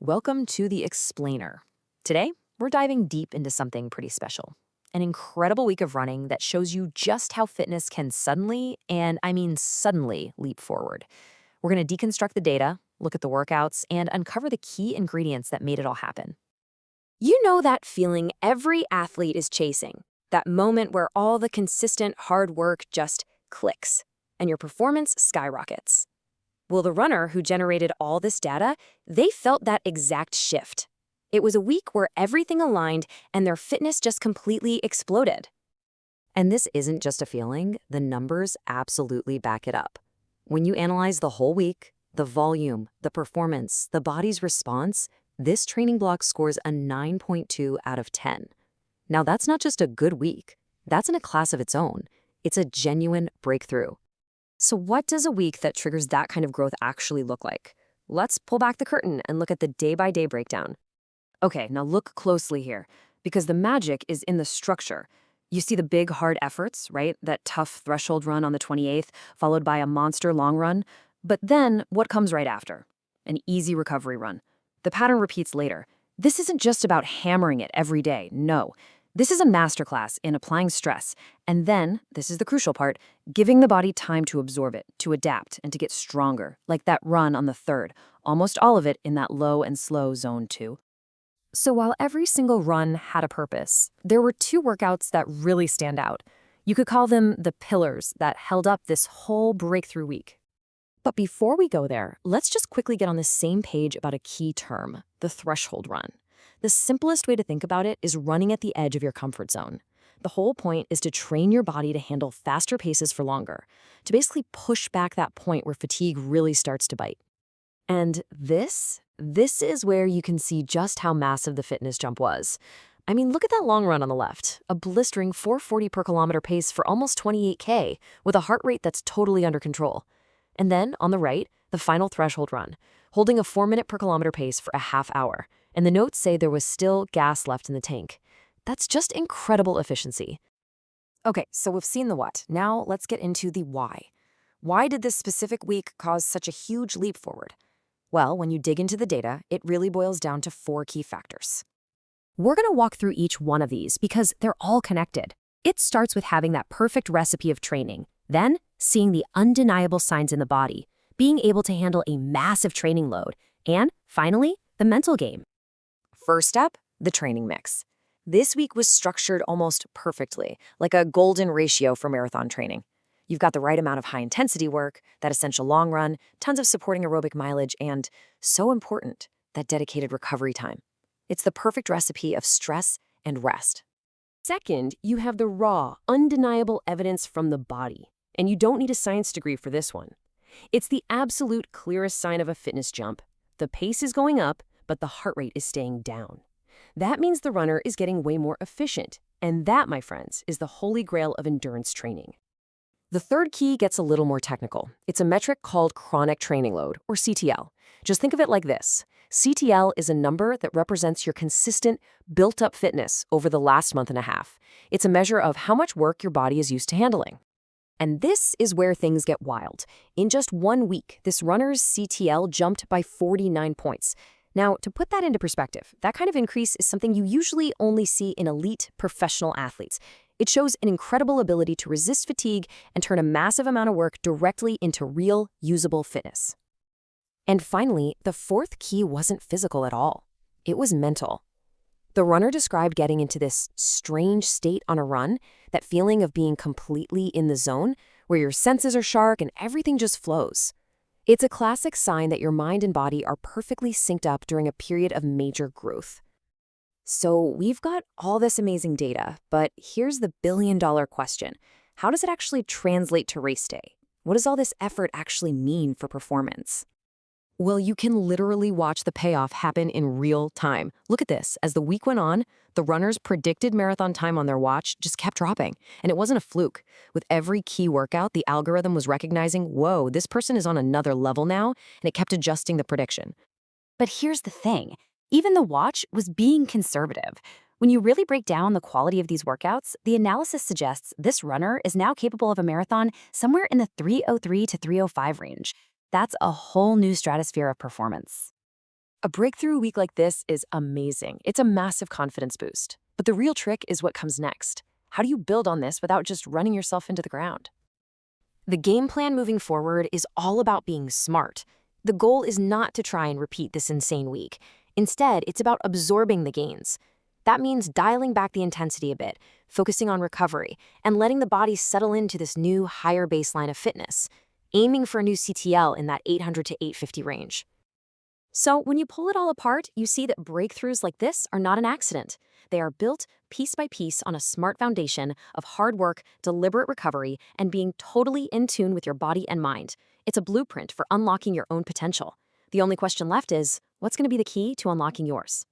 Welcome to the Explainer. Today, we're diving deep into something pretty special. An incredible week of running that shows you just how fitness can suddenly, and I mean suddenly, leap forward. We're going to deconstruct the data, look at the workouts, and uncover the key ingredients that made it all happen. You know that feeling every athlete is chasing, that moment where all the consistent hard work just clicks and your performance skyrockets. Well, the runner who generated all this data, they felt that exact shift. It was a week where everything aligned and their fitness just completely exploded. And this isn't just a feeling, the numbers absolutely back it up. When you analyze the whole week, the volume, the performance, the body's response, this training block scores a 9.2 out of 10. Now, that's not just a good week. That's in a class of its own. It's a genuine breakthrough. So what does a week that triggers that kind of growth actually look like? Let's pull back the curtain and look at the day-by-day breakdown. Okay, now look closely here, because the magic is in the structure. You see the big, hard efforts, right? That tough threshold run on the 28th, followed by a monster long run. But then, what comes right after? An easy recovery run. The pattern repeats later. This isn't just about hammering it every day, no. This is a masterclass in applying stress, and then, this is the crucial part, giving the body time to absorb it, to adapt, and to get stronger, like that run on the 3rd, almost all of it in that low and slow zone 2. So while every single run had a purpose, there were 2 workouts that really stand out. You could call them the pillars that held up this whole breakthrough week. But before we go there, let's just quickly get on the same page about a key term, the threshold run. The simplest way to think about it is running at the edge of your comfort zone. The whole point is to train your body to handle faster paces for longer, to basically push back that point where fatigue really starts to bite. And this is where you can see just how massive the fitness jump was. I mean, look at that long run on the left, a blistering 440 per kilometer pace for almost 28K, with a heart rate that's totally under control. And then, on the right, the final threshold run, holding a 4-minute per kilometer pace for a half hour. And the notes say there was still gas left in the tank. That's just incredible efficiency. Okay, so we've seen the what. Now let's get into the why. Why did this specific week cause such a huge leap forward? Well, when you dig into the data, it really boils down to 4 key factors. We're going to walk through each one of these because they're all connected. It starts with having that perfect recipe of training, then seeing the undeniable signs in the body, being able to handle a massive training load, and finally, the mental game. First up, the training mix. This week was structured almost perfectly, like a golden ratio for marathon training. You've got the right amount of high-intensity work, that essential long run, tons of supporting aerobic mileage, and, so important, that dedicated recovery time. It's the perfect recipe of stress and rest. Second, you have the raw, undeniable evidence from the body. And you don't need a science degree for this one. It's the absolute clearest sign of a fitness jump. The pace is going up, but the heart rate is staying down. That means the runner is getting way more efficient. And that, my friends, is the holy grail of endurance training. The third key gets a little more technical. It's a metric called chronic training load, or CTL. Just think of it like this. CTL is a number that represents your consistent, built-up fitness over the last month and a half. It's a measure of how much work your body is used to handling. And this is where things get wild. In just 1 week, this runner's CTL jumped by 49 points. Now, to put that into perspective, that kind of increase is something you usually only see in elite professional athletes. It shows an incredible ability to resist fatigue and turn a massive amount of work directly into real, usable fitness. And finally, the 4th key wasn't physical at all. It was mental. The runner described getting into this strange state on a run, that feeling of being completely in the zone, where your senses are sharp and everything just flows. It's a classic sign that your mind and body are perfectly synced up during a period of major growth. So we've got all this amazing data, but here's the billion-dollar question. How does it actually translate to race day? What does all this effort actually mean for performance? Well, you can literally watch the payoff happen in real time. Look at this. As the week went on, the runners' predicted marathon time on their watch just kept dropping. And it wasn't a fluke. With every key workout, the algorithm was recognizing, whoa, this person is on another level now, and it kept adjusting the prediction. But here's the thing. Even the watch was being conservative. When you really break down the quality of these workouts, the analysis suggests this runner is now capable of a marathon somewhere in the 3:03 to 3:05 range. That's a whole new stratosphere of performance. A breakthrough week like this is amazing. It's a massive confidence boost. But the real trick is what comes next. How do you build on this without just running yourself into the ground? The game plan moving forward is all about being smart. The goal is not to try and repeat this insane week. Instead, it's about absorbing the gains. That means dialing back the intensity a bit, focusing on recovery, and letting the body settle into this new, higher baseline of fitness, aiming for a new CTL in that 800 to 850 range. So, when you pull it all apart, you see that breakthroughs like this are not an accident. They are built piece by piece on a smart foundation of hard work, deliberate recovery, and being totally in tune with your body and mind. It's a blueprint for unlocking your own potential. The only question left is, what's going to be the key to unlocking yours?